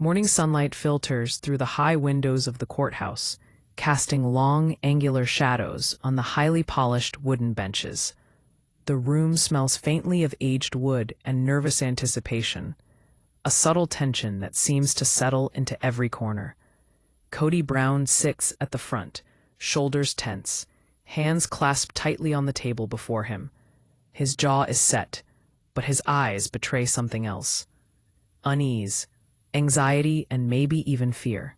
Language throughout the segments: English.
Morning sunlight filters through the high windows of the courthouse, casting long, angular shadows on the highly polished wooden benches. The room smells faintly of aged wood and nervous anticipation, a subtle tension that seems to settle into every corner. Kody Brown sits at the front, shoulders tense, hands clasped tightly on the table before him. His jaw is set, but his eyes betray something else. Unease, anxiety, and maybe even fear.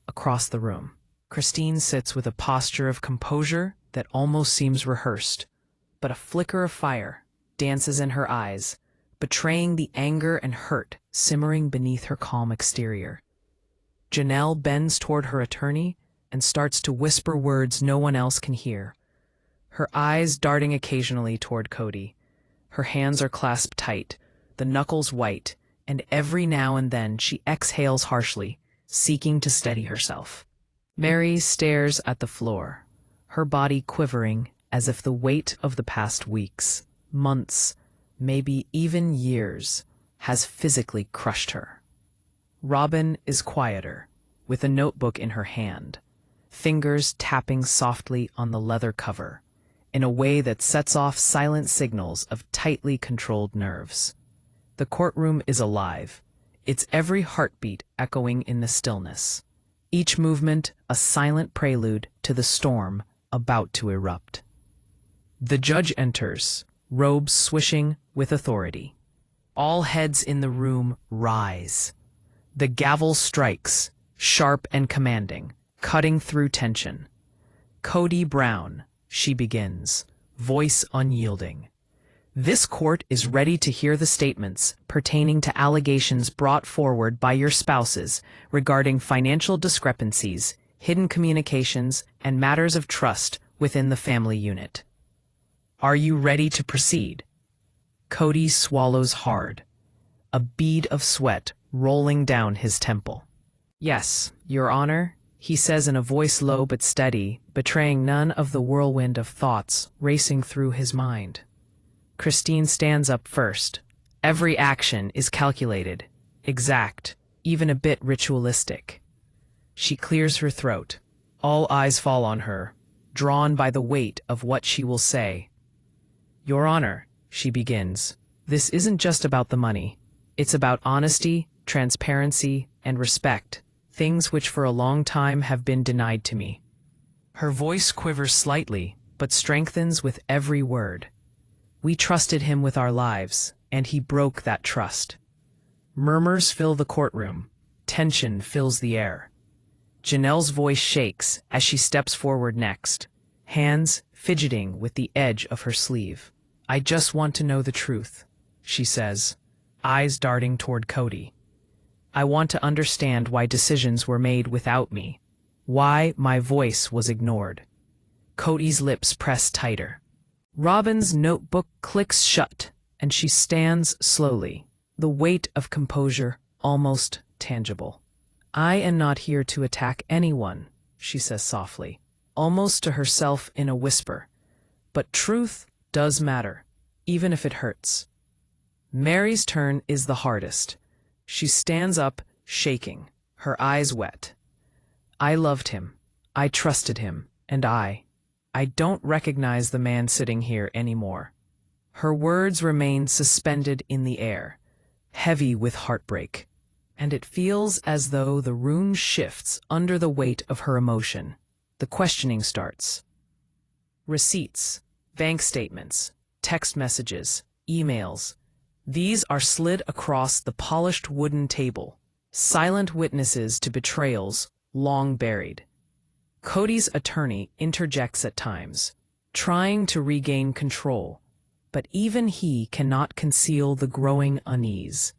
Across the room, Christine sits with a posture of composure that almost seems rehearsed, but a flicker of fire dances in her eyes, betraying the anger and hurt simmering beneath her calm exterior. Janelle bends toward her attorney and starts to whisper words no one else can hear, her eyes darting occasionally toward Kody. Her hands are clasped tight, the knuckles white, and every now and then she exhales harshly, seeking to steady herself. Meri stares at the floor, her body quivering as if the weight of the past weeks, months, maybe even years, has physically crushed her. Robyn is quieter, with a notebook in her hand, fingers tapping softly on the leather cover, in a way that sets off silent signals of tightly controlled nerves. The courtroom is alive, its every heartbeat echoing in the stillness, each movement a silent prelude to the storm about to erupt. The judge enters, robes swishing with authority. All heads in the room rise. The gavel strikes, sharp and commanding, cutting through tension. Kody Brown, she begins, voice unyielding. This court is ready to hear the statements pertaining to allegations brought forward by your spouses regarding financial discrepancies, hidden communications, and matters of trust within the family unit. Are you ready to proceed? Kody swallows hard, a bead of sweat rolling down his temple. Yes, Your Honor, he says in a voice low but steady, betraying none of the whirlwind of thoughts racing through his mind. Christine stands up first. Every action is calculated, exact, even a bit ritualistic. She clears her throat. All eyes fall on her, drawn by the weight of what she will say. Your Honor, she begins, this isn't just about the money. It's about honesty, transparency, and respect, things which for a long time have been denied to me. Her voice quivers slightly, but strengthens with every word. We trusted him with our lives, and he broke that trust. Murmurs fill the courtroom. Tension fills the air. Janelle's voice shakes as she steps forward next, hands fidgeting with the edge of her sleeve. I just want to know the truth, she says, eyes darting toward Kody. I want to understand why decisions were made without me, why my voice was ignored. Kody's lips press tighter. Robyn's notebook clicks shut, and she stands slowly, the weight of composure almost tangible. I am not here to attack anyone, she says softly, almost to herself in a whisper. But truth does matter, even if it hurts. Meri's turn is the hardest. She stands up, shaking, her eyes wet. I loved him. I trusted him. And I don't recognize the man sitting here anymore. Her words remain suspended in the air, heavy with heartbreak, and it feels as though the room shifts under the weight of her emotion. The questioning starts. Receipts, bank statements, text messages, emails. These are slid across the polished wooden table, silent witnesses to betrayals long buried. Kody's attorney interjects at times, trying to regain control, but even he cannot conceal the growing unease.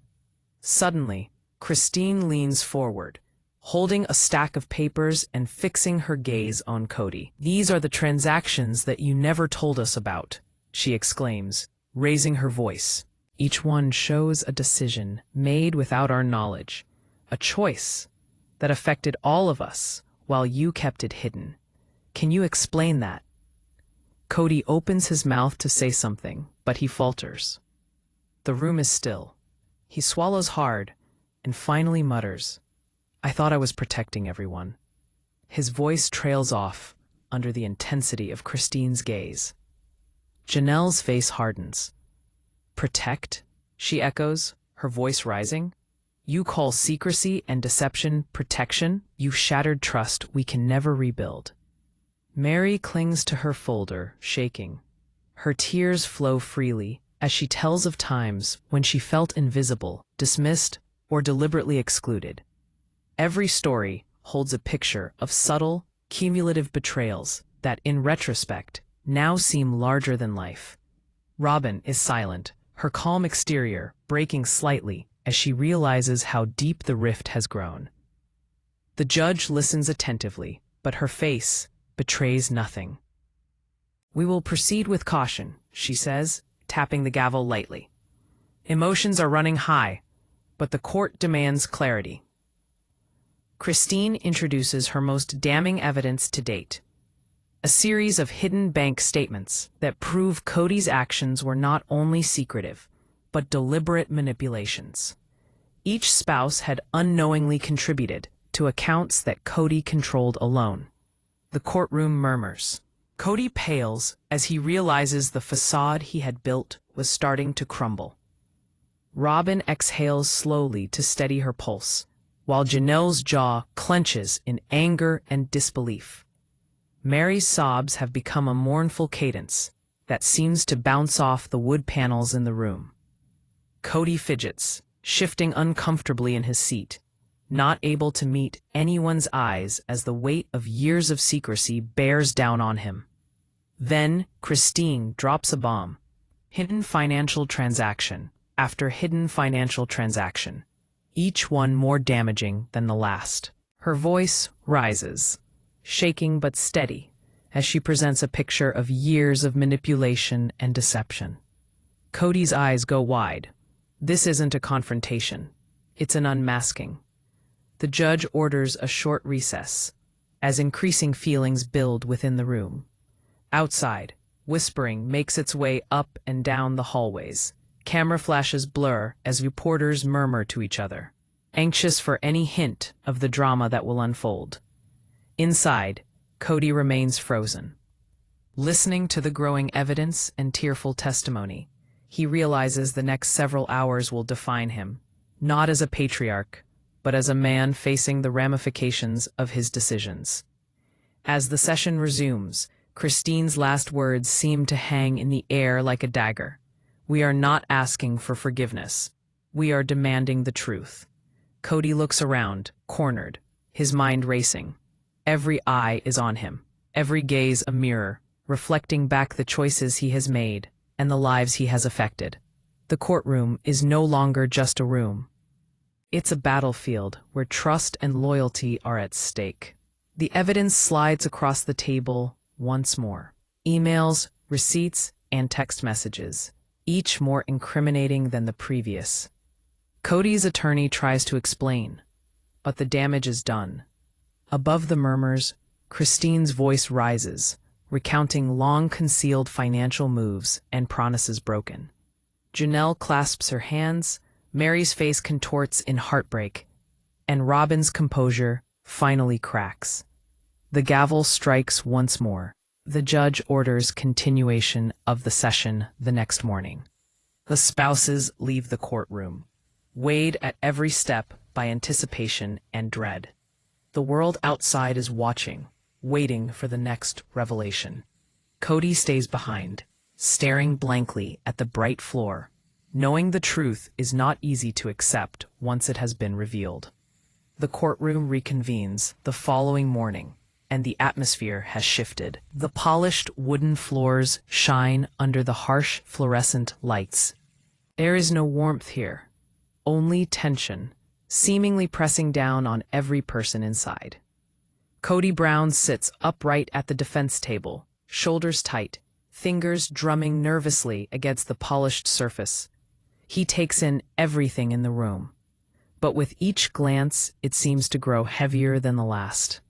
Suddenly, Christine leans forward, holding a stack of papers and fixing her gaze on Kody. These are the transactions that you never told us about, she exclaims, raising her voice. Each one shows a decision made without our knowledge, a choice that affected all of us while you kept it hidden. Can you explain that? Kody opens his mouth to say something, but he falters. The room is still. He swallows hard and finally mutters, I thought I was protecting everyone. His voice trails off under the intensity of Christine's gaze. Janelle's face hardens. Protect? She echoes, her voice rising. You call secrecy and deception protection? You shattered trust we can never rebuild. Meri clings to her folder, shaking. Her tears flow freely as she tells of times when she felt invisible, dismissed, or deliberately excluded. Every story holds a picture of subtle, cumulative betrayals that, in retrospect, now seem larger than life. Robyn is silent, her calm exterior breaking slightly as she realizes how deep the rift has grown. The judge listens attentively, but her face betrays nothing. We will proceed with caution, she says, tapping the gavel lightly. Emotions are running high, but the court demands clarity. Christine introduces her most damning evidence to date. A series of hidden bank statements that prove Kody's actions were not only secretive, but deliberate manipulations. Each spouse had unknowingly contributed to accounts that Kody controlled alone. The courtroom murmurs. Kody pales as he realizes the facade he had built was starting to crumble. Robyn exhales slowly to steady her pulse, while Janelle's jaw clenches in anger and disbelief. Meri's sobs have become a mournful cadence that seems to bounce off the wood panels in the room. Kody fidgets, shifting uncomfortably in his seat, not able to meet anyone's eyes as the weight of years of secrecy bears down on him. Then Christine drops a bomb. Hidden financial transaction after hidden financial transaction, each one more damaging than the last. Her voice rises, shaking but steady, as she presents a picture of years of manipulation and deception. Kody's eyes go wide. This isn't a confrontation. It's an unmasking. The judge orders a short recess, as increasing feelings build within the room. Outside, whispering makes its way up and down the hallways. Camera flashes blur as reporters murmur to each other, anxious for any hint of the drama that will unfold. Inside, Kody remains frozen. Listening to the growing evidence and tearful testimony, he realizes the next several hours will define him, not as a patriarch, but as a man facing the ramifications of his decisions. As the session resumes, Christine's last words seem to hang in the air like a dagger. We are not asking for forgiveness. We are demanding the truth. Kody looks around, cornered, his mind racing. Every eye is on him, every gaze a mirror, reflecting back the choices he has made and the lives he has affected. The courtroom is no longer just a room. It's a battlefield where trust and loyalty are at stake. The evidence slides across the table once more. Emails, receipts, and text messages, each more incriminating than the previous. Kody's attorney tries to explain, but the damage is done. Above the murmurs, Christine's voice rises, recounting long-concealed financial moves and promises broken. Janelle clasps her hands, Meri's face contorts in heartbreak, and Robyn's composure finally cracks. The gavel strikes once more. The judge orders continuation of the session the next morning. The spouses leave the courtroom, weighed at every step by anticipation and dread. The world outside is watching, waiting for the next revelation. Kody stays behind, staring blankly at the bright floor, knowing the truth is not easy to accept once it has been revealed. The courtroom reconvenes the following morning, and the atmosphere has shifted. The polished wooden floors shine under the harsh fluorescent lights. There is no warmth here, only tension, seemingly pressing down on every person inside. Kody Brown sits upright at the defense table, shoulders tight, fingers drumming nervously against the polished surface. He takes in everything in the room, but with each glance it seems to grow heavier than the last.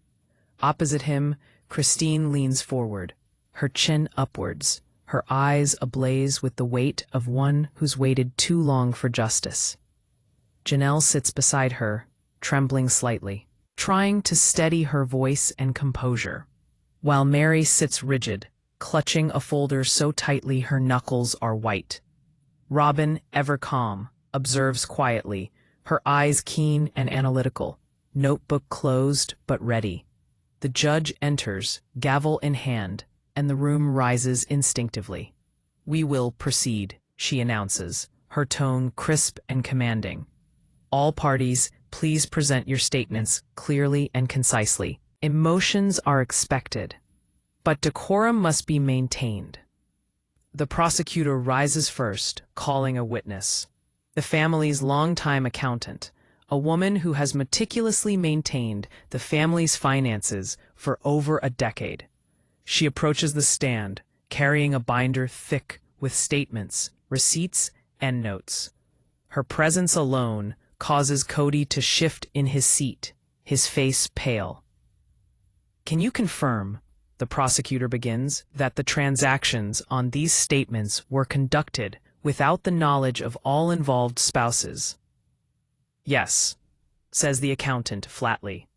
Opposite him, Christine leans forward, her chin upwards, her eyes ablaze with the weight of one who's waited too long for justice. Janelle sits beside her, trembling slightly, trying to steady her voice and composure, while Meri sits rigid, clutching a folder so tightly her knuckles are white. Robyn, ever calm, observes quietly, her eyes keen and analytical, notebook closed but ready. The judge enters, gavel in hand, and the room rises instinctively. "We will proceed," she announces, her tone crisp and commanding. "All parties, please present your statements clearly and concisely. Emotions are expected, but decorum must be maintained." The prosecutor rises first, calling a witness. The family's longtime accountant, a woman who has meticulously maintained the family's finances for over a decade. She approaches the stand, carrying a binder thick with statements, receipts, and notes. Her presence alone causes Kody to shift in his seat, his face pale. "Can you confirm," the prosecutor begins, "that the transactions on these statements were conducted without the knowledge of all involved spouses?" "Yes," says the accountant flatly.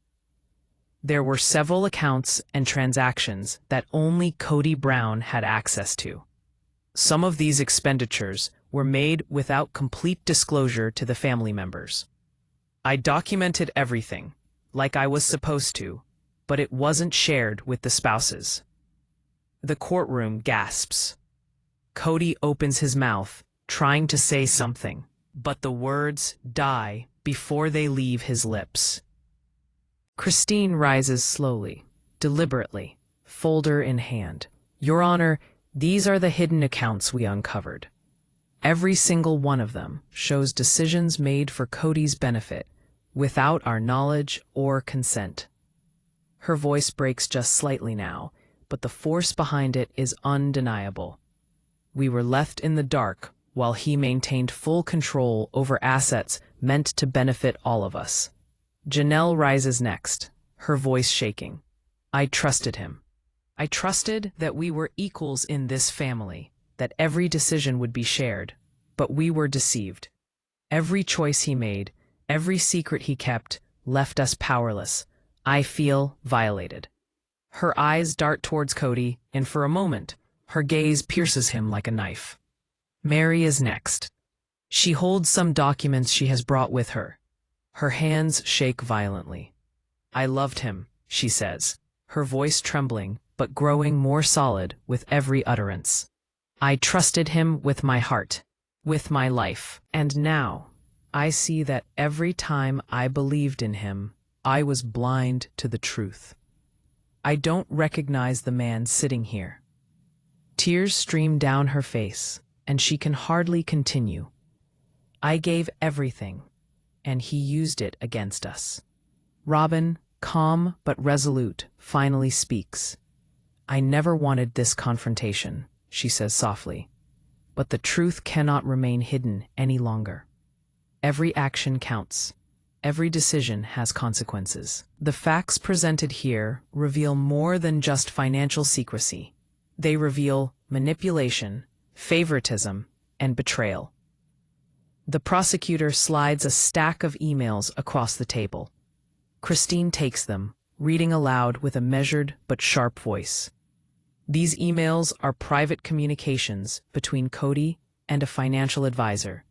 "There were several accounts and transactions that only Kody Brown had access to. Some of these expenditures were made without complete disclosure to the family members. I documented everything, like I was supposed to, but it wasn't shared with the spouses." The courtroom gasps. Kody opens his mouth, trying to say something, but the words die before they leave his lips. Christine rises slowly, deliberately, folder in hand. "Your Honor, these are the hidden accounts we uncovered. Every single one of them shows decisions made for Kody's benefit, without our knowledge or consent." Her voice breaks just slightly now, but the force behind it is undeniable. "We were left in the dark while he maintained full control over assets meant to benefit all of us." Janelle rises next, her voice shaking. "I trusted him. I trusted that we were equals in this family, that every decision would be shared, but we were deceived. Every choice he made, every secret he kept, left us powerless. I feel violated." Her eyes dart towards Kody, and for a moment, her gaze pierces him like a knife. Meri is next. She holds some documents she has brought with her. Her hands shake violently. "I loved him," she says, her voice trembling but growing more solid with every utterance. "I trusted him with my heart, with my life, and now I see that every time I believed in him, I was blind to the truth. I don't recognize the man sitting here." Tears stream down her face, and she can hardly continue. "I gave everything, and he used it against us." Robyn, calm but resolute, finally speaks. "I never wanted this confrontation," she says softly, "but the truth cannot remain hidden any longer. Every action counts. Every decision has consequences. The facts presented here reveal more than just financial secrecy. They reveal manipulation, favoritism, and betrayal." The prosecutor slides a stack of emails across the table. Christine takes them, reading aloud with a measured but sharp voice. These emails are private communications between Kody and a financial advisor,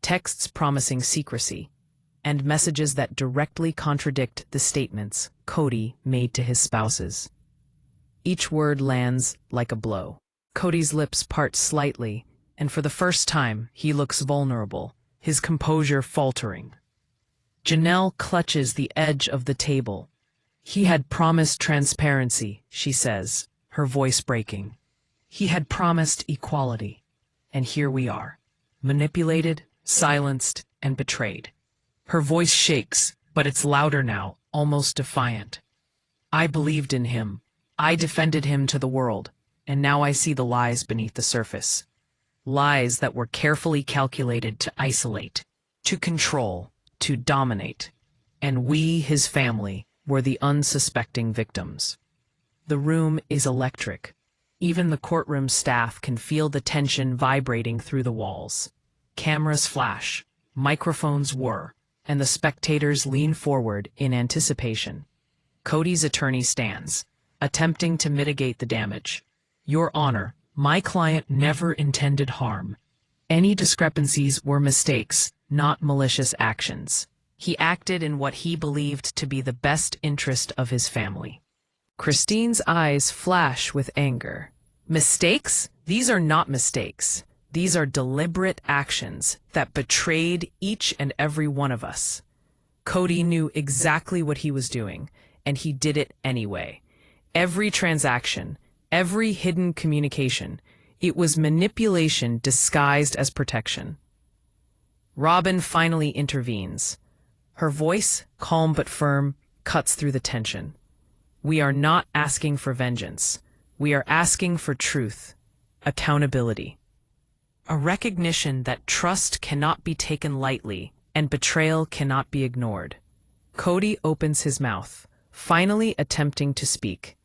texts promising secrecy, and messages that directly contradict the statements Kody made to his spouses. Each word lands like a blow. Kody's lips part slightly, and for the first time he looks vulnerable, his composure faltering. Janelle clutches the edge of the table. "He had promised transparency," she says, her voice breaking. "He had promised equality, and here we are, manipulated, silenced, and betrayed." Her voice shakes, but it's louder now, almost defiant. "I believed in him. I defended him to the world, and now I see the lies beneath the surface. Lies that were carefully calculated to isolate, to control, to dominate. And we, his family, were the unsuspecting victims." The room is electric. Even the courtroom staff can feel the tension vibrating through the walls. Cameras flash, microphones whir, and the spectators lean forward in anticipation. Kody's attorney stands, attempting to mitigate the damage. Your Honor, my client never intended harm. Any discrepancies were mistakes, not malicious actions. He acted in what he believed to be the best interest of his family. Christine's eyes flash with anger. Mistakes? These are not mistakes. These are deliberate actions that betrayed each and every one of us. Kody knew exactly what he was doing, and he did it anyway. Every transaction, every hidden communication, it was manipulation disguised as protection. Robyn finally intervenes. Her voice, calm but firm, cuts through the tension. We are not asking for vengeance. We are asking for truth, accountability. A recognition that trust cannot be taken lightly and betrayal cannot be ignored. Kody opens his mouth, finally attempting to speak.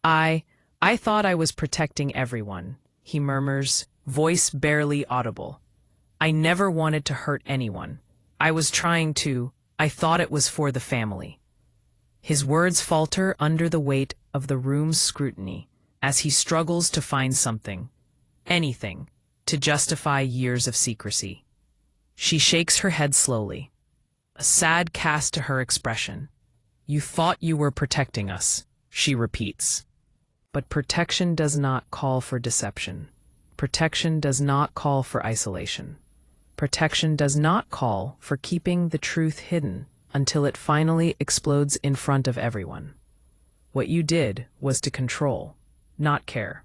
I thought I was protecting everyone, he murmurs, voice barely audible. I never wanted to hurt anyone. I was trying to. I thought it was for the family. His words falter under the weight of the room's scrutiny as he struggles to find something, anything, to justify years of secrecy. She shakes her head slowly, a sad cast to her expression. You thought you were protecting us, she repeats. But protection does not call for deception. Protection does not call for isolation. Protection does not call for keeping the truth hidden until it finally explodes in front of everyone. What you did was to control, not care.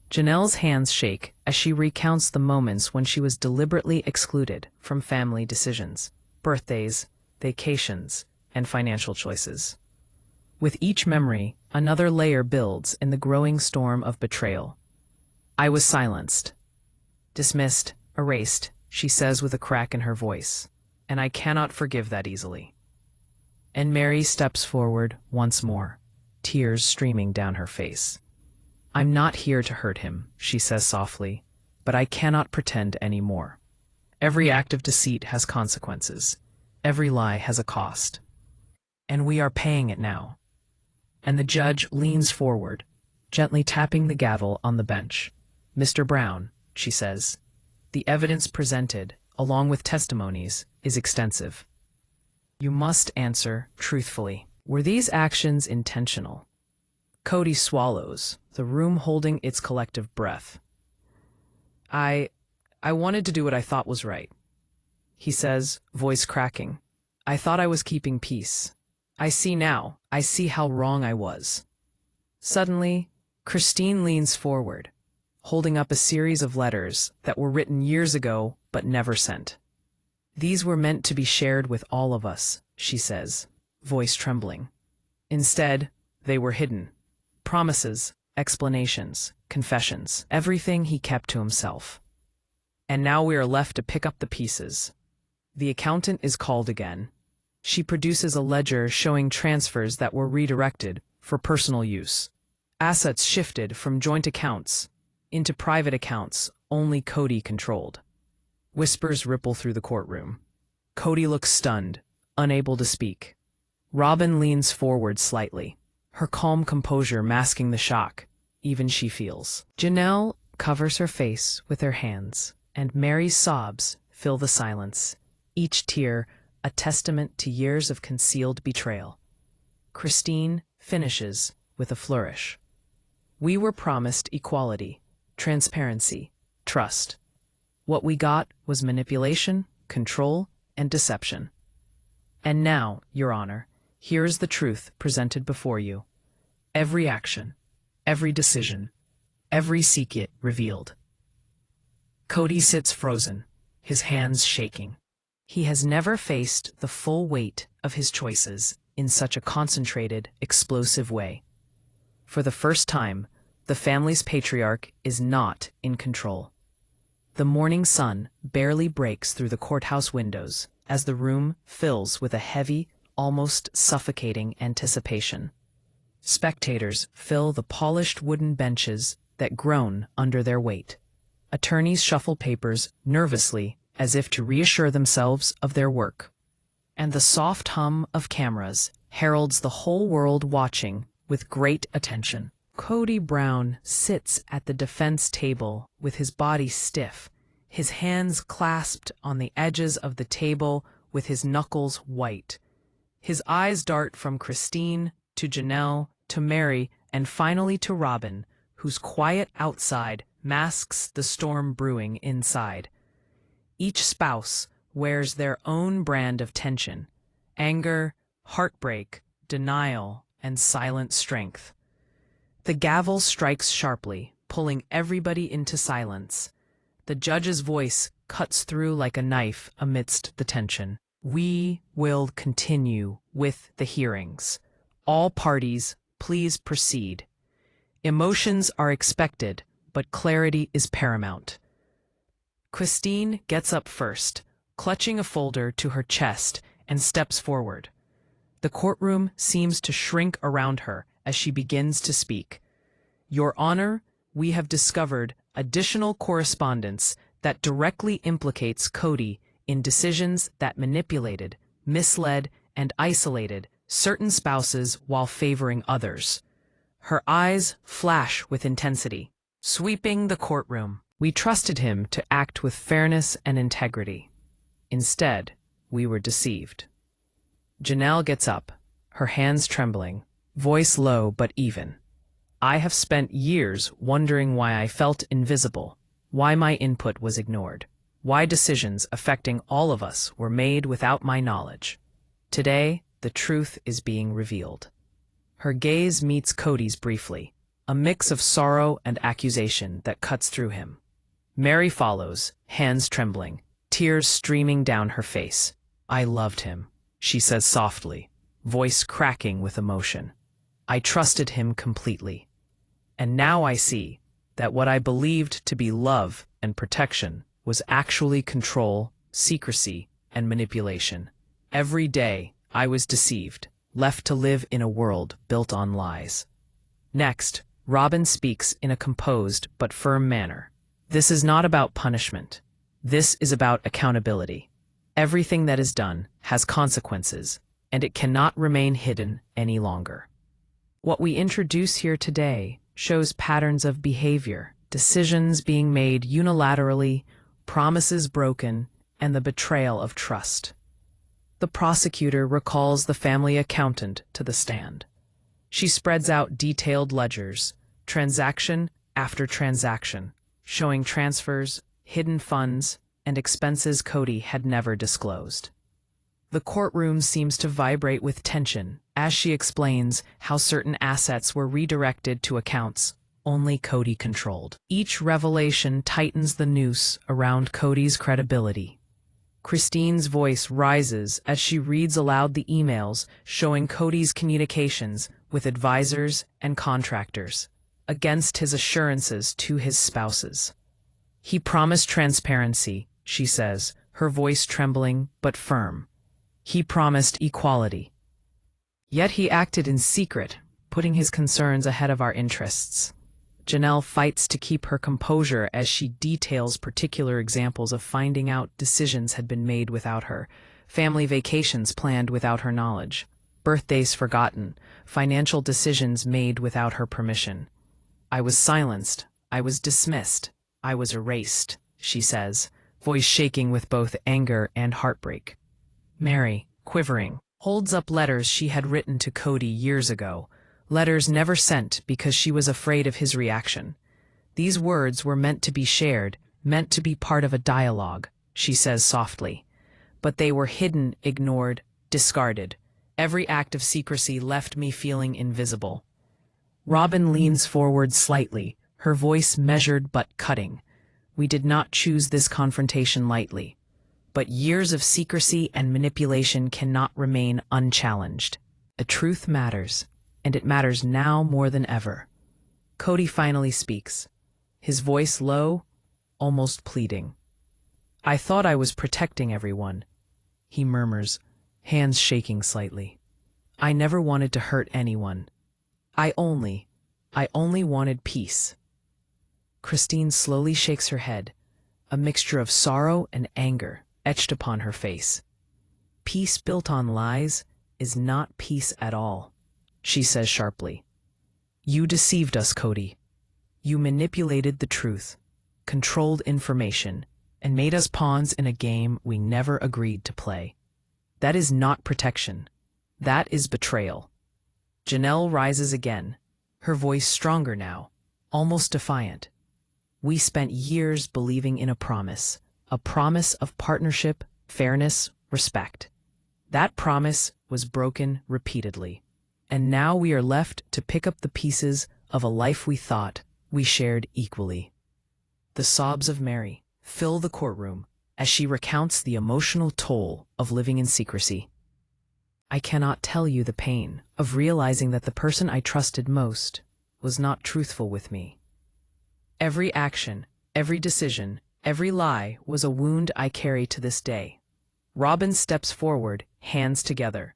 Janelle's hands shake as she recounts the moments when she was deliberately excluded from family decisions, birthdays, vacations, and financial choices. With each memory, another layer builds in the growing storm of betrayal. I was silenced, dismissed, erased, she says with a crack in her voice, and I cannot forgive that easily. And Meri steps forward once more, tears streaming down her face. I'm not here to hurt him, she says softly, but I cannot pretend any more. Every act of deceit has consequences. Every lie has a cost. And we are paying it now. And the judge leans forward, gently tapping the gavel on the bench. Mr. Brown, she says, the evidence presented, along with testimonies, is extensive. You must answer truthfully. Were these actions intentional? Kody swallows, the room holding its collective breath. I wanted to do what I thought was right, he says, voice cracking. I thought I was keeping peace. I see now. I see how wrong I was. Suddenly, Christine leans forward, holding up a series of letters that were written years ago but never sent. These were meant to be shared with all of us, she says, voice trembling. Instead, they were hidden. Promises, explanations, confessions, everything he kept to himself. And now we are left to pick up the pieces. The accountant is called again. She produces a ledger showing transfers that were redirected for personal use. Assets shifted from joint accounts into private accounts only Kody controlled. Whispers ripple through the courtroom. Kody looks stunned, unable to speak. Robyn leans forward slightly, her calm composure masking the shock even she feels. Janelle covers her face with her hands, and Meri's sobs fill the silence, each tear a testament to years of concealed betrayal. Christine finishes with a flourish. We were promised equality, transparency, trust. What we got was manipulation, control, and deception. And now, Your Honor, here is the truth presented before you. Every action, every decision, every secret revealed. Kody sits frozen, his hands shaking. He has never faced the full weight of his choices in such a concentrated, explosive way. For the first time, the family's patriarch is not in control. The morning sun barely breaks through the courthouse windows as the room fills with a heavy, almost suffocating anticipation. Spectators fill the polished wooden benches that groan under their weight. Attorneys shuffle papers nervously as if to reassure themselves of their work. and the soft hum of cameras heralds the whole world watching with great attention. Kody Brown sits at the defense table with his body stiff, his hands clasped on the edges of the table with his knuckles white. His eyes dart from Christine to Janelle to Meri and finally to Robyn, whose quiet outside masks the storm brewing inside. Each spouse wears their own brand of tension: anger, heartbreak, denial, and silent strength. The gavel strikes sharply, pulling everybody into silence. The judge's voice cuts through like a knife amidst the tension. We will continue with the hearings. All parties, please proceed. Emotions are expected, but clarity is paramount. Christine gets up first, clutching a folder to her chest, and steps forward. The courtroom seems to shrink around her as she begins to speak. Your Honor, we have discovered additional correspondence that directly implicates Kody in decisions that manipulated, misled, and isolated certain spouses while favoring others. Her eyes flash with intensity, sweeping the courtroom. We trusted him to act with fairness and integrity. Instead, we were deceived. Janelle gets up, her hands trembling, voice low but even. I have spent years wondering why I felt invisible, why my input was ignored, why decisions affecting all of us were made without my knowledge. Today, the truth is being revealed. Her gaze meets Kody's briefly, a mix of sorrow and accusation that cuts through him. Meri follows, hands trembling, tears streaming down her face. I loved him, she says softly, voice cracking with emotion. I trusted him completely. And now I see that what I believed to be love and protection was actually control, secrecy, and manipulation. Every day, I was deceived, left to live in a world built on lies. Next, Robyn speaks in a composed but firm manner. This is not about punishment. This is about accountability. Everything that is done has consequences, and it cannot remain hidden any longer. What we introduce here today shows patterns of behavior, decisions being made unilaterally, promises broken, and the betrayal of trust. The prosecutor recalls the family accountant to the stand. She spreads out detailed ledgers, transaction after transaction, showing transfers, hidden funds, and expenses Kody had never disclosed. The courtroom seems to vibrate with tension as she explains how certain assets were redirected to accounts only Kody controlled. Each revelation tightens the noose around Kody's credibility. Christine's voice rises as she reads aloud the emails showing Kody's communications with advisors and contractors, against his assurances to his spouses. He promised transparency, she says, her voice trembling but firm. He promised equality. Yet he acted in secret, putting his concerns ahead of our interests. Janelle fights to keep her composure as she details particular examples of finding out decisions had been made without her, family vacations planned without her knowledge, birthdays forgotten, financial decisions made without her permission. I was silenced, I was dismissed, I was erased, she says, voice shaking with both anger and heartbreak. Meri, quivering, holds up letters she had written to Kody years ago, letters never sent because she was afraid of his reaction. These words were meant to be shared, meant to be part of a dialogue, she says softly. But they were hidden, ignored, discarded. Every act of secrecy left me feeling invisible. Robyn leans forward slightly, her voice measured but cutting. We did not choose this confrontation lightly. But years of secrecy and manipulation cannot remain unchallenged. The truth matters, and it matters now more than ever. Kody finally speaks, his voice low, almost pleading. I thought I was protecting everyone, he murmurs, hands shaking slightly. I never wanted to hurt anyone. I only wanted peace. Christine slowly shakes her head, a mixture of sorrow and anger etched upon her face. Peace built on lies is not peace at all, she says sharply. You deceived us, Kody. You manipulated the truth, controlled information, and made us pawns in a game we never agreed to play. That is not protection. That is betrayal. Janelle rises again, her voice stronger now, almost defiant. We spent years believing in a promise of partnership, fairness, respect. That promise was broken repeatedly, and now we are left to pick up the pieces of a life we thought we shared equally. The sobs of Meri fill the courtroom as she recounts the emotional toll of living in secrecy. I cannot tell you the pain of realizing that the person I trusted most was not truthful with me. Every action, every decision, every lie was a wound I carry to this day. Robyn steps forward, hands together.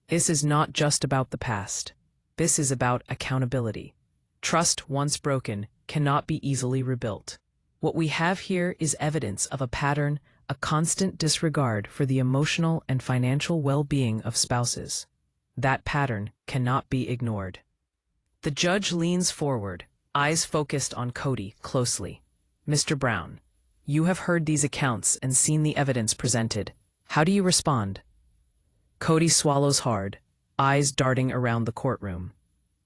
This is not just about the past. This is about accountability. Trust once broken cannot be easily rebuilt. What we have here is evidence of a pattern, a constant disregard for the emotional and financial well-being of spouses. That pattern cannot be ignored. The judge leans forward, eyes focused on Kody closely. Mr. Brown, you have heard these accounts and seen the evidence presented. How do you respond? Kody swallows hard, eyes darting around the courtroom.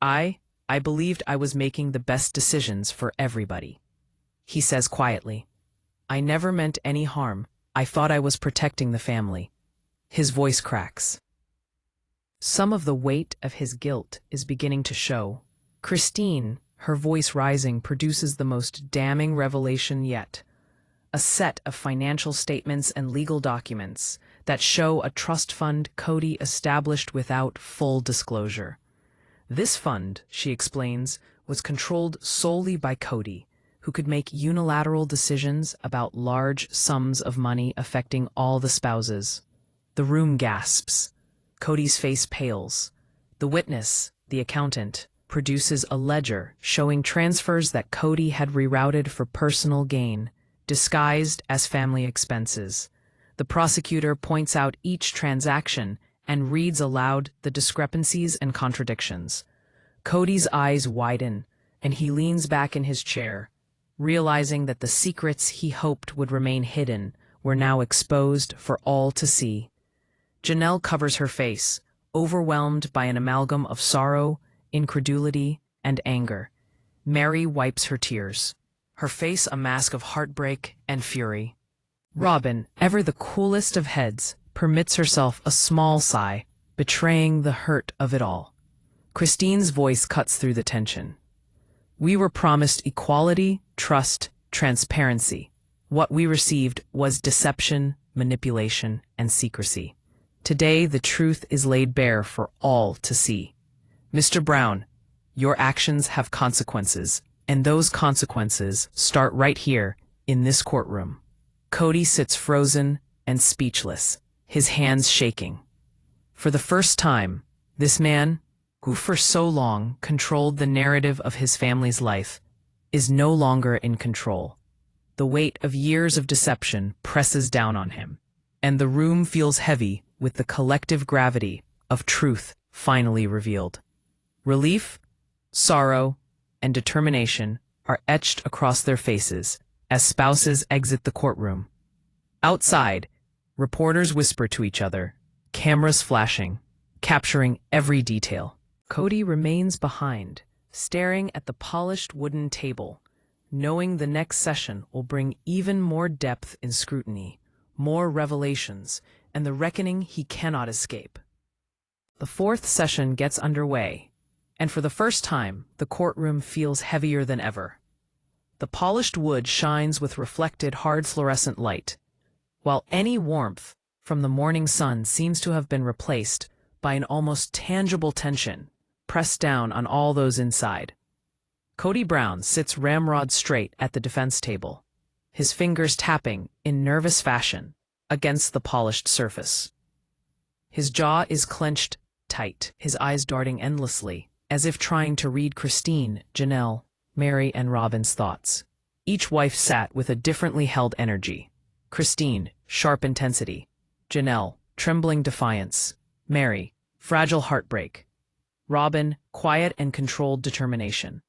I believed I was making the best decisions for everybody. He says quietly, I never meant any harm. I thought I was protecting the family. His voice cracks. Some of the weight of his guilt is beginning to show. Christine, her voice rising, produces the most damning revelation yet. A set of financial statements and legal documents that show a trust fund Kody established without full disclosure. This fund, she explains, was controlled solely by Kody, who could make unilateral decisions about large sums of money affecting all the spouses. The room gasps. Kody's face pales. The witness, the accountant, produces a ledger showing transfers that Kody had rerouted for personal gain, disguised as family expenses. The prosecutor points out each transaction and reads aloud the discrepancies and contradictions. Kody's eyes widen, and he leans back in his chair, realizing that the secrets he hoped would remain hidden were now exposed for all to see. Janelle covers her face, overwhelmed by an amalgam of sorrow, incredulity, and anger. Meri wipes her tears, her face a mask of heartbreak and fury. Robyn, ever the coolest of heads, permits herself a small sigh, betraying the hurt of it all. Christine's voice cuts through the tension. We were promised equality, trust, transparency. What we received was deception, manipulation, and secrecy. Today, the truth is laid bare for all to see. Mr. Brown, your actions have consequences, and those consequences start right here in this courtroom. Kody sits frozen and speechless, his hands shaking. For the first time, this man, who for so long controlled the narrative of his family's life, is no longer in control. The weight of years of deception presses down on him, and the room feels heavy with the collective gravity of truth finally revealed. Relief, sorrow, and determination are etched across their faces as spouses exit the courtroom. Outside, reporters whisper to each other, cameras flashing, capturing every detail. Kody remains behind, staring at the polished wooden table, knowing the next session will bring even more depth in scrutiny, more revelations, and the reckoning he cannot escape. The fourth session gets underway, and for the first time, the courtroom feels heavier than ever. The polished wood shines with reflected hard fluorescent light, while any warmth from the morning sun seems to have been replaced by an almost tangible tension pressed down on all those inside. Kody Brown sits ramrod straight at the defense table, his fingers tapping in nervous fashion against the polished surface. His jaw is clenched tight, his eyes darting endlessly, as if trying to read Christine, Janelle, Meri, and Robyn's thoughts. Each wife sat with a differently held energy. Christine, sharp intensity. Janelle, trembling defiance. Meri, fragile heartbreak. Robyn, quiet and controlled determination.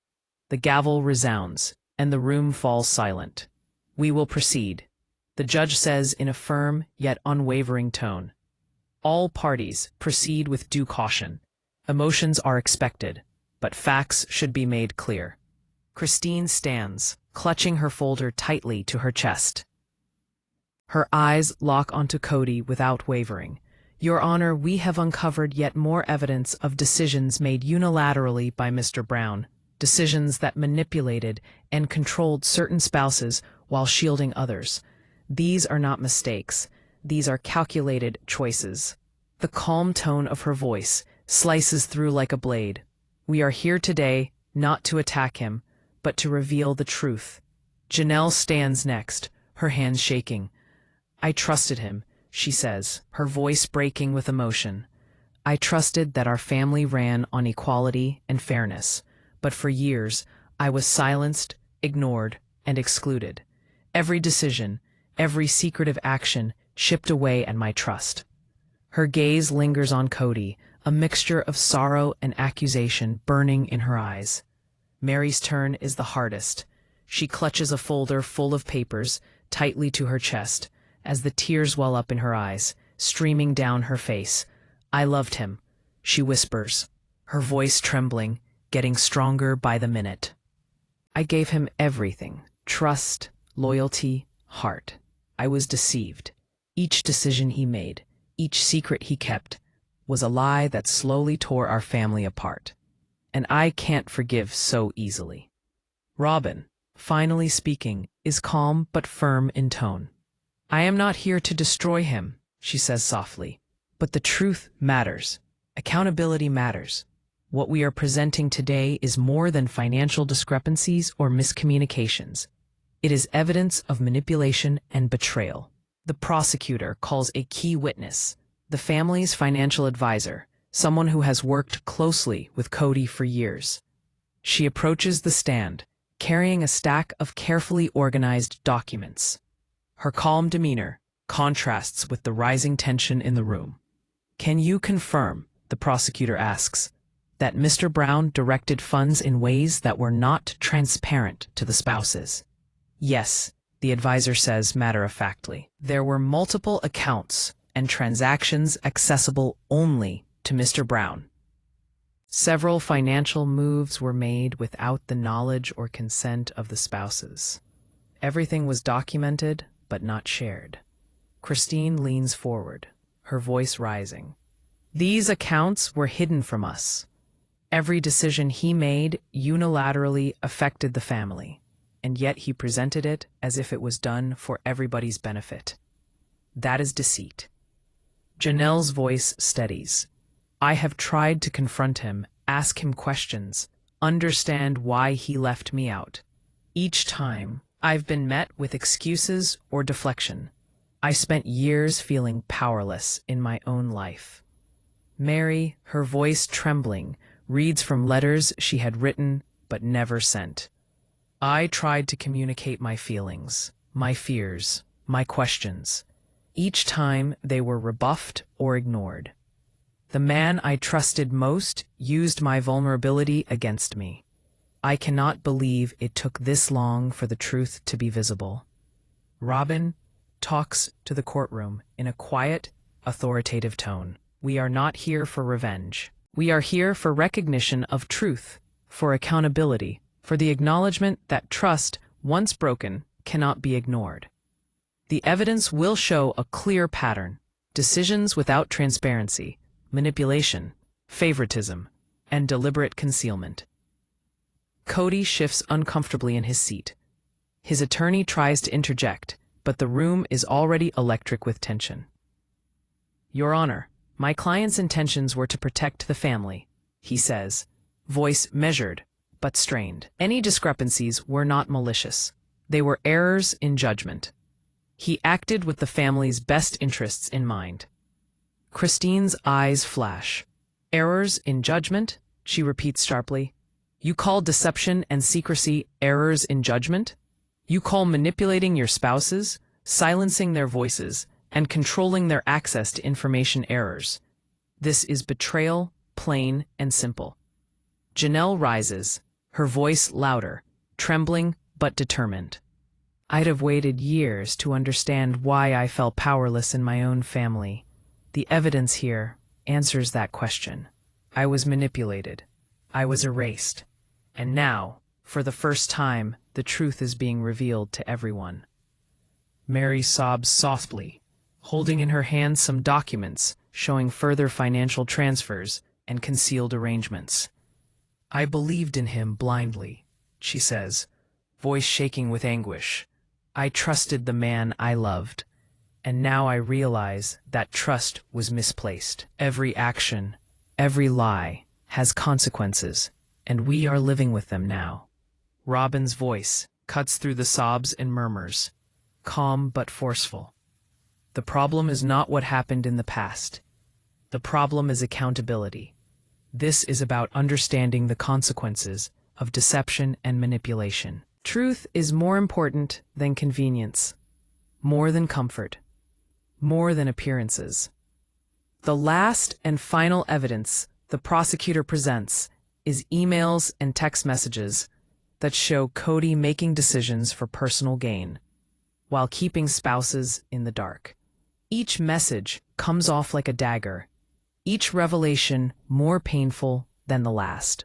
The gavel resounds, and the room falls silent. We will proceed, the judge says in a firm yet unwavering tone. All parties proceed with due caution. Emotions are expected, but facts should be made clear. Christine stands, clutching her folder tightly to her chest. Her eyes lock onto Kody without wavering. Your Honor, we have uncovered yet more evidence of decisions made unilaterally by Mr. Brown, decisions that manipulated and controlled certain spouses while shielding others. These are not mistakes. These are calculated choices. The calm tone of her voice slices through like a blade. We are here today not to attack him, but to reveal the truth. Janelle stands next, her hands shaking. I trusted him, she says, her voice breaking with emotion. I trusted that our family ran on equality and fairness, but for years I was silenced, ignored, and excluded. Every decision, every secretive action chipped away at my trust. Her gaze lingers on Kody, a mixture of sorrow and accusation burning in her eyes. Meri's turn is the hardest. She clutches a folder full of papers tightly to her chest as the tears well up in her eyes, streaming down her face. I loved him, she whispers, her voice trembling, getting stronger by the minute. I gave him everything, trust, loyalty, heart. I was deceived. Each decision he made, each secret he kept, was a lie that slowly tore our family apart. And I can't forgive so easily. Robyn, finally speaking, is calm but firm in tone. I am not here to destroy him, she says softly. But the truth matters. Accountability matters. What we are presenting today is more than financial discrepancies or miscommunications. It is evidence of manipulation and betrayal. The prosecutor calls a key witness, the family's financial advisor, someone who has worked closely with Kody for years. She approaches the stand, carrying a stack of carefully organized documents. Her calm demeanor contrasts with the rising tension in the room. Can you confirm, the prosecutor asks, that Mr. Brown directed funds in ways that were not transparent to the spouses? Yes, the advisor says matter-of-factly. There were multiple accounts and transactions accessible only to Mr. Brown. Several financial moves were made without the knowledge or consent of the spouses. Everything was documented, but not shared. Christine leans forward, her voice rising. These accounts were hidden from us. Every decision he made unilaterally affected the family, and yet he presented it as if it was done for everybody's benefit. That is deceit. Janelle's voice steadies. I have tried to confront him, ask him questions, understand why he left me out. Each time, I've been met with excuses or deflection. I spent years feeling powerless in my own life. Meri, her voice trembling, reads from letters she had written but never sent. I tried to communicate my feelings, my fears, my questions. Each time they were rebuffed or ignored. The man I trusted most used my vulnerability against me. I cannot believe it took this long for the truth to be visible. Robyn talks to the courtroom in a quiet, authoritative tone. We are not here for revenge. We are here for recognition of truth, for accountability, for the acknowledgement that trust, once broken, cannot be ignored. The evidence will show a clear pattern: decisions without transparency, manipulation, favoritism, and deliberate concealment. Kody shifts uncomfortably in his seat. His attorney tries to interject, but the room is already electric with tension. Your Honor, my client's intentions were to protect the family, he says, voice measured but strained. Any discrepancies were not malicious. They were errors in judgment. He acted with the family's best interests in mind. Christine's eyes flash. Errors in judgment? She repeats sharply. You call deception and secrecy errors in judgment? You call manipulating your spouses, silencing their voices, and controlling their access to information errors. This is betrayal, plain and simple. Janelle rises, her voice louder, trembling but determined. I'd have waited years to understand why I felt powerless in my own family. The evidence here answers that question. I was manipulated. I was erased. And now, for the first time, the truth is being revealed to everyone. Meri sobs softly, holding in her hands some documents showing further financial transfers and concealed arrangements. I believed in him blindly, she says, voice shaking with anguish. I trusted the man I loved, and now I realize that trust was misplaced. Every action, every lie, has consequences, and we are living with them now. Robyn's voice cuts through the sobs and murmurs, calm but forceful. The problem is not what happened in the past. The problem is accountability. This is about understanding the consequences of deception and manipulation. Truth is more important than convenience, more than comfort, more than appearances. The last and final evidence the prosecutor presents is emails and text messages that show Kody making decisions for personal gain, while keeping spouses in the dark. Each message comes off like a dagger, each revelation more painful than the last.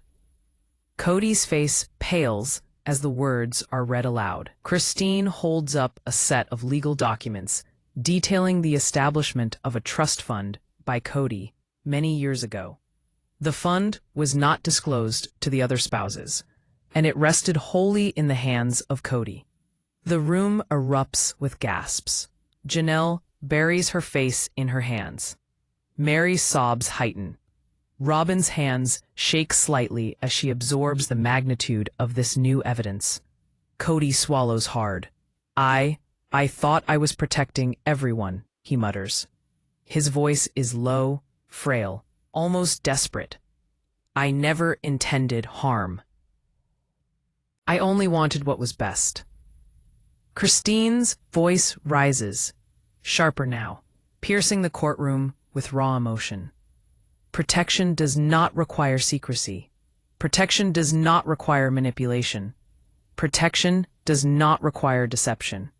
Kody's face pales as the words are read aloud. Christine holds up a set of legal documents detailing the establishment of a trust fund by Kody many years ago. The fund was not disclosed to the other spouses, and it rested wholly in the hands of Kody. The room erupts with gasps. Janelle buries her face in her hands. Meri's sobs heighten. Robyn's hands shake slightly as she absorbs the magnitude of this new evidence. Kody swallows hard. I thought I was protecting everyone, he mutters. His voice is low, frail, almost desperate. I never intended harm. I only wanted what was best. Christine's voice rises, sharper now, piercing the courtroom with raw emotion. Protection does not require secrecy. Protection does not require manipulation. Protection does not require deception.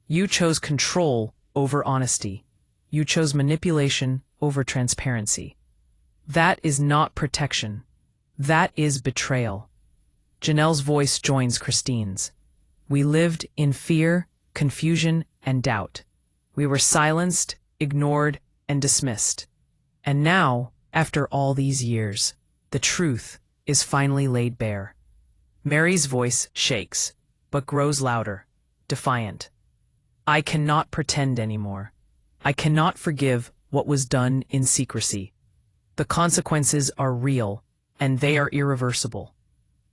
You chose control over honesty. You chose manipulation over transparency. That is not protection. That is betrayal. Janelle's voice joins Christine's. We lived in fear, confusion, and doubt. We were silenced, ignored, and dismissed. And now, after all these years, the truth is finally laid bare. Meri's voice shakes, but grows louder, defiant. I cannot pretend anymore. I cannot forgive what was done in secrecy. The consequences are real, and they are irreversible.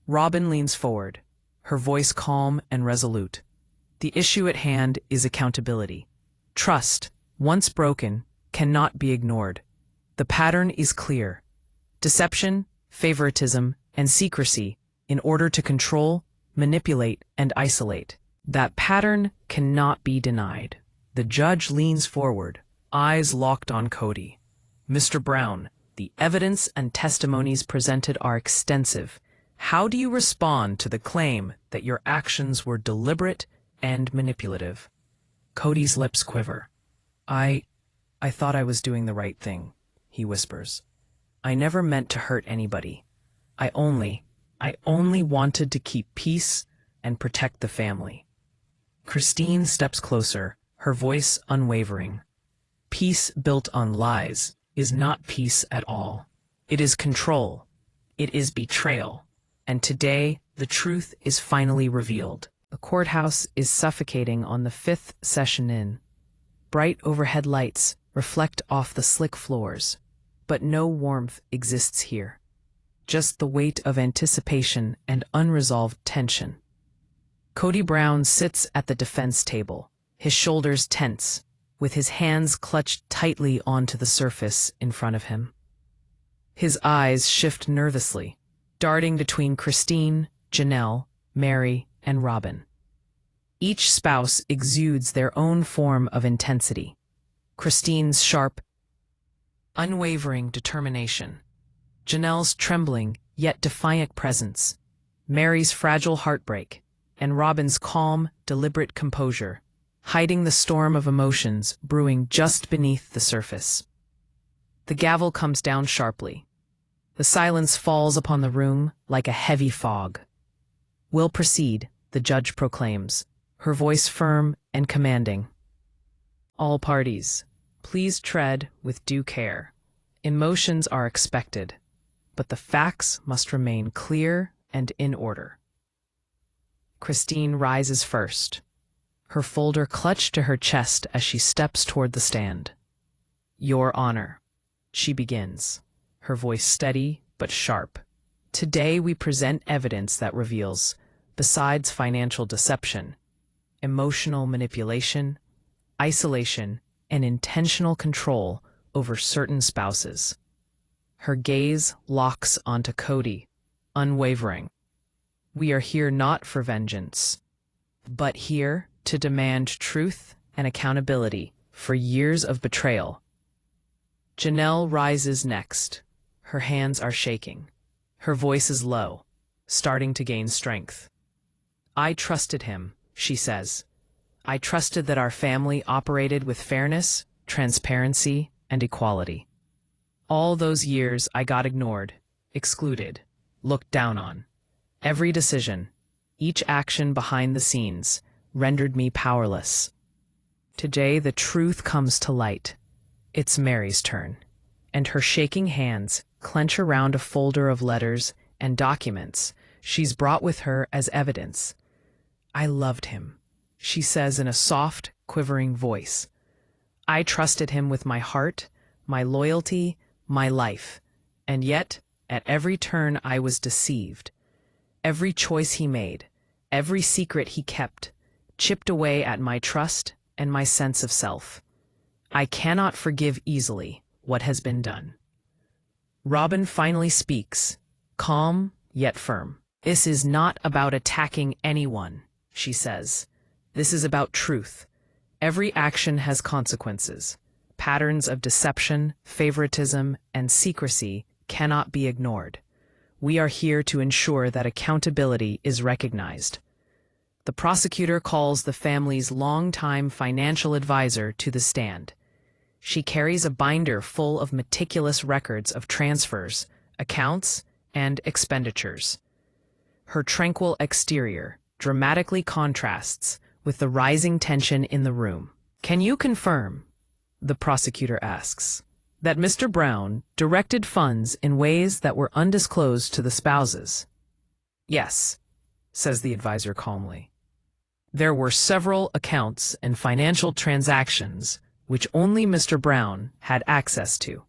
Robyn leans forward, her voice calm and resolute. The issue at hand is accountability. Trust, once broken, cannot be ignored. The pattern is clear. Deception, favoritism, and secrecy in order to control, manipulate, and isolate. That pattern cannot be denied. The judge leans forward, eyes locked on Kody. Mr. Brown, the evidence and testimonies presented are extensive. How do you respond to the claim that your actions were deliberate and manipulative? Kody's lips quiver. I thought I was doing the right thing, he whispers. I never meant to hurt anybody. I only wanted to keep peace and protect the family. Christine steps closer, her voice unwavering. Peace built on lies is not peace at all. It is control. It is betrayal. And today, the truth is finally revealed. The courthouse is suffocating on the fifth session in. Bright overhead lights reflect off the slick floors, but no warmth exists here. Just the weight of anticipation and unresolved tension. Kody Brown sits at the defense table, his shoulders tense, with his hands clutched tightly onto the surface in front of him. His eyes shift nervously, darting between Christine, Janelle, Meri, and Robyn. Each spouse exudes their own form of intensity. Christine's sharp, unwavering determination, Janelle's trembling yet defiant presence, Meri's fragile heartbreak, and Robyn's calm, deliberate composure, hiding the storm of emotions brewing just beneath the surface. The gavel comes down sharply. The silence falls upon the room like a heavy fog. "We'll proceed," the judge proclaims, her voice firm and commanding. "All parties, please tread with due care. Emotions are expected, but the facts must remain clear and in order." Christine rises first, her folder clutched to her chest as she steps toward the stand. "Your Honor," she begins, her voice steady but sharp. "Today we present evidence that reveals, besides financial deception, emotional manipulation, isolation, and intentional control over certain spouses." Her gaze locks onto Kody, unwavering. "We are here not for vengeance, but here to demand truth and accountability for years of betrayal." Janelle rises next. Her hands are shaking. Her voice is low, starting to gain strength. "I trusted him," she says. "I trusted that our family operated with fairness, transparency, and equality. All those years I got ignored, excluded, looked down on. Every decision, each action behind the scenes, rendered me powerless. Today the truth comes to light. It's Meri's turn, and her shaking hands clench around a folder of letters and documents she's brought with her as evidence. "I loved him," she says in a soft, quivering voice. "I trusted him with my heart, my loyalty, my life, and yet, at every turn I was deceived. Every choice he made, every secret he kept, chipped away at my trust and my sense of self. I cannot forgive easily what has been done." Robyn finally speaks, calm yet firm. "This is not about attacking anyone," she says. "This is about truth. Every action has consequences. Patterns of deception, favoritism, and secrecy cannot be ignored. We are here to ensure that accountability is recognized." The prosecutor calls the family's longtime financial advisor to the stand. She carries a binder full of meticulous records of transfers, accounts, and expenditures. Her tranquil exterior dramatically contrasts with the rising tension in the room. "Can you confirm," the prosecutor asks, "that Mr. Brown directed funds in ways that were undisclosed to the spouses?" "Yes," says the advisor calmly. "There were several accounts and financial transactions which only Mr. Brown had access to.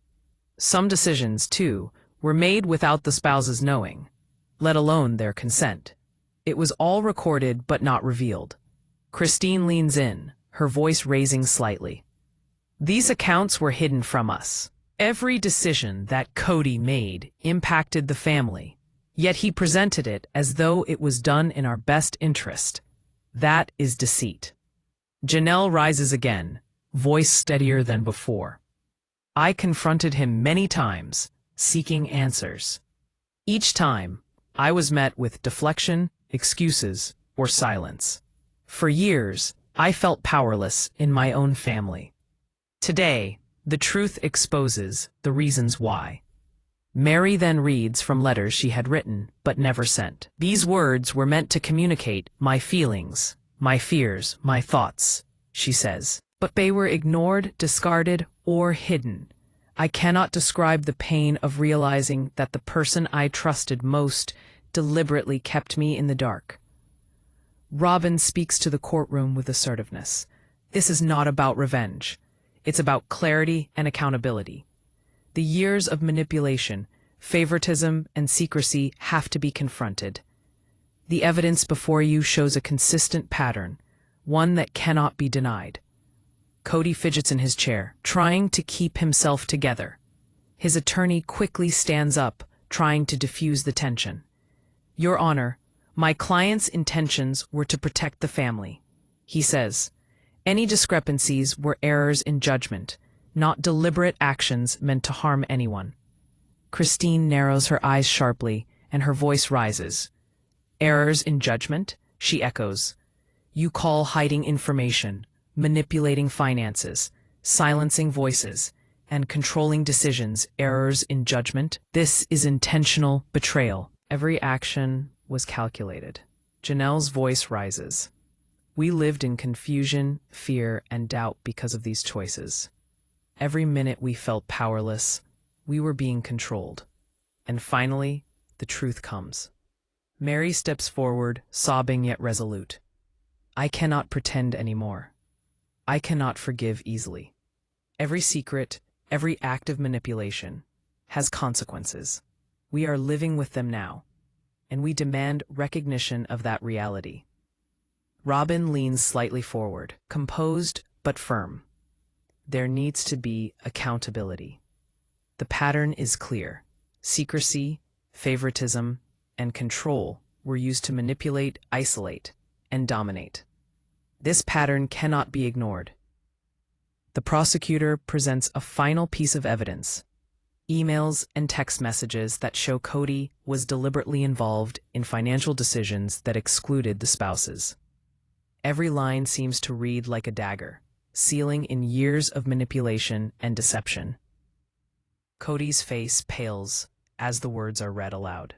Some decisions, too, were made without the spouses knowing, let alone their consent. It was all recorded but not revealed." Christine leans in, her voice raising slightly. "These accounts were hidden from us. Every decision that Kody made impacted the family, yet he presented it as though it was done in our best interest. That is deceit." Janelle rises again, voice steadier than before. "I confronted him many times, seeking answers. Each time, I was met with deflection, excuses, or silence. For years, I felt powerless in my own family. Today, the truth exposes the reasons why." Meri then reads from letters she had written but never sent. "These words were meant to communicate my feelings, my fears, my thoughts," she says. "But they were ignored, discarded, or hidden. I cannot describe the pain of realizing that the person I trusted most deliberately kept me in the dark." Robyn speaks to the courtroom with assertiveness. "This is not about revenge. It's about clarity and accountability. The years of manipulation, favoritism, and secrecy have to be confronted. The evidence before you shows a consistent pattern, one that cannot be denied." Kody fidgets in his chair, trying to keep himself together. His attorney quickly stands up, trying to diffuse the tension. "Your Honor, my client's intentions were to protect the family," he says. "Any discrepancies were errors in judgment, not deliberate actions meant to harm anyone. Christine narrows her eyes sharply, and her voice rises. Errors in judgment, she echoes. You call hiding information, manipulating finances, silencing voices, and controlling decisions errors in judgment? This is intentional betrayal. Every action was calculated. Janelle's voice rises. We lived in confusion, fear, and doubt because of these choices. Every minute we felt powerless. We were being controlled. And finally, the truth comes. Meri steps forward, sobbing yet resolute. I cannot pretend anymore. I cannot forgive easily. Every secret, every act of manipulation has consequences. We are living with them now, and we demand recognition of that reality. Robyn leans slightly forward, composed but firm. There needs to be accountability. The pattern is clear. Secrecy, favoritism, and control were used to manipulate, isolate, and dominate. This pattern cannot be ignored. The prosecutor presents a final piece of evidence: emails and text messages that show Kody was deliberately involved in financial decisions that excluded the spouses. Every line seems to read like a dagger, sealing in years of manipulation and deception. Kody's face pales as the words are read aloud.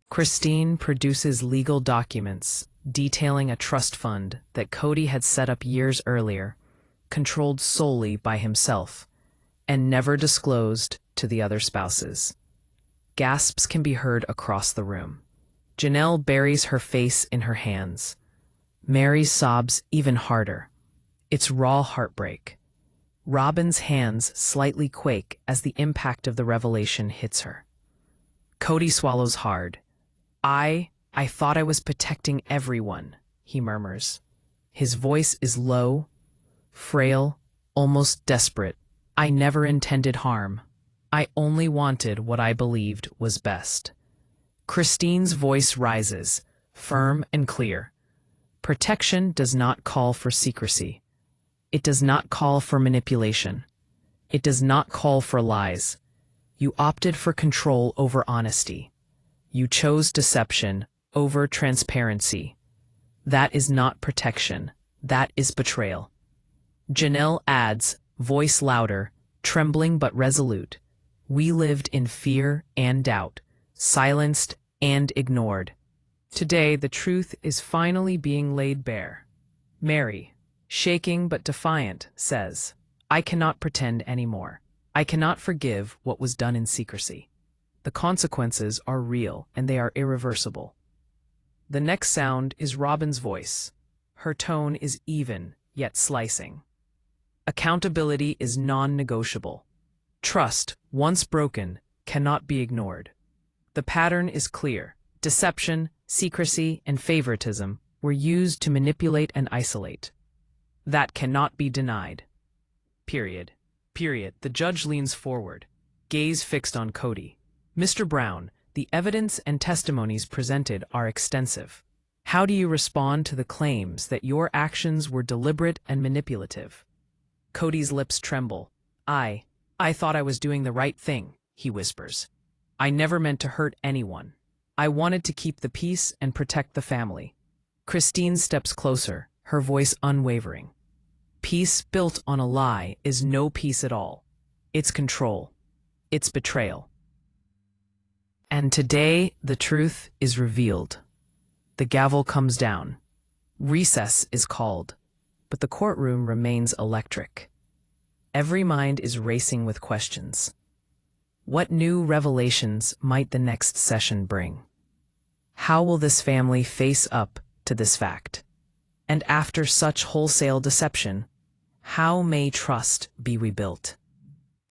Christine produces legal documents detailing a trust fund that Kody had set up years earlier, controlled solely by himself, and never disclosed to the other spouses. Gasps can be heard across the room. Janelle buries her face in her hands. Meri sobs even harder. It's raw heartbreak. Robyn's hands slightly quake as the impact of the revelation hits her. Kody swallows hard. I thought I was protecting everyone, he murmurs. His voice is low, frail, almost desperate. I never intended harm. I only wanted what I believed was best. Christine's voice rises, firm and clear. Protection does not call for secrecy. It does not call for manipulation. It does not call for lies. You opted for control over honesty. You chose deception over transparency. That is not protection. That is betrayal. Janelle adds, voice louder, trembling but resolute. We lived in fear and doubt, silenced and ignored. Today, the truth is finally being laid bare. Meri, shaking but defiant, says, I cannot pretend anymore. I cannot forgive what was done in secrecy. The consequences are real and they are irreversible. The next sound is Robyn's voice. Her tone is even, yet slicing. Accountability is non-negotiable. Trust, once broken, cannot be ignored. The pattern is clear. Deception, secrecy, and favoritism were used to manipulate and isolate. That cannot be denied. Period. The judge leans forward, gaze fixed on Kody. Mr. Brown, the evidence and testimonies presented are extensive. How do you respond to the claims that your actions were deliberate and manipulative? Kody's lips tremble. I thought I was doing the right thing, he whispers. I never meant to hurt anyone. I wanted to keep the peace and protect the family. Christine steps closer, her voice unwavering. Peace built on a lie is no peace at all. It's control. It's betrayal. And today, the truth is revealed. The gavel comes down. Recess is called, but the courtroom remains electric. Every mind is racing with questions. What new revelations might the next session bring? How will this family face up to this fact? And after such wholesale deception, how may trust be rebuilt?